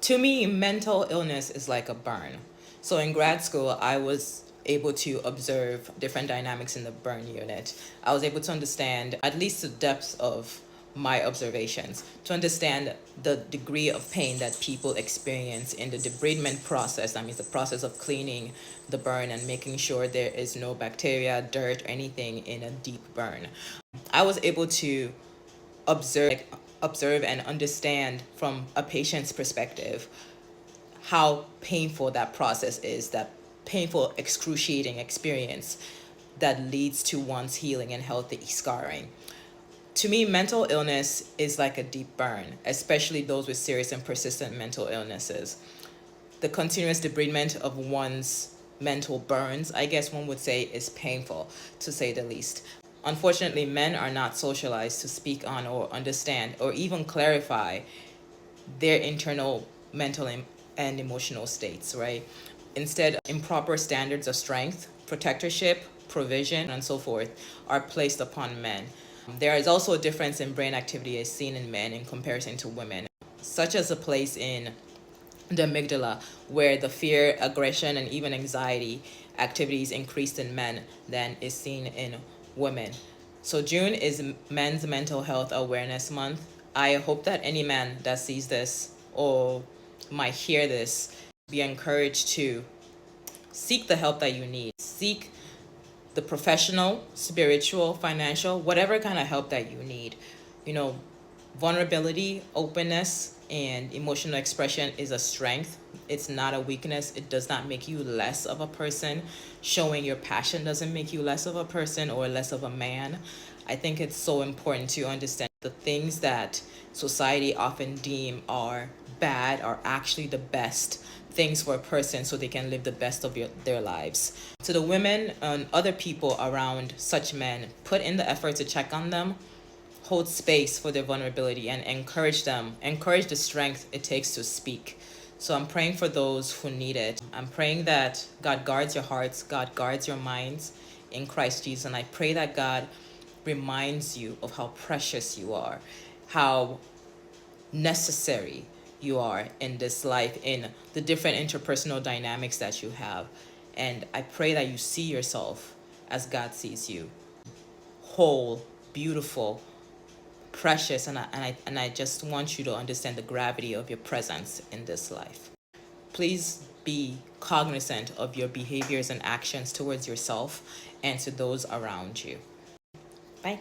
To me, mental illness is like a burn. So in grad school, I was able to observe different dynamics in the burn unit. I was able to understand at least the depths of my observations, to understand the degree of pain that people experience in the debridement process. That means the process of cleaning the burn and making sure there is no bacteria, dirt, or anything in a deep burn. I was able to observe and understand from a patient's perspective how painful that process is, that painful, excruciating experience that leads to one's healing and healthy scarring. To me, mental illness is like a deep burn, especially those with serious and persistent mental illnesses. The continuous debridement of one's mental burns, I guess one would say, is painful, to say the least. Unfortunately, men are not socialized to speak on or understand or even clarify their internal mental and emotional states, right? Instead, improper standards of strength, protectorship, provision, and so forth are placed upon men. There is also a difference in brain activity as seen in men in comparison to women, such as a place in the amygdala, where the fear, aggression, and even anxiety activities increased in men than is seen in women. So June is Men's Mental Health Awareness Month. I hope that any man that sees this or might hear this be encouraged to seek the help that you need. Seek the professional, spiritual, financial, whatever kind of help that you need. You know, vulnerability, openness, and emotional expression is a strength. It's not a weakness. It does not make you less of a person. Showing your passion doesn't make you less of a person or less of a man. I think it's so important to understand the things that society often deem are bad are actually the best things for a person so they can live the best of their lives. To the women and other people around such men, put in the effort to check on them, hold space for their vulnerability, and encourage the strength it takes to speak. So I'm praying for those who need it. I'm praying that God guards your hearts, God guards your minds in Christ Jesus. And I pray that God reminds you of how precious you are, how necessary you are in this life, in the different interpersonal dynamics that you have. And I pray that you see yourself as God sees you, whole, beautiful, precious, and I just want you to understand the gravity of your presence in this life. Please be cognizant of your behaviors and actions towards yourself and to those around you. Bye.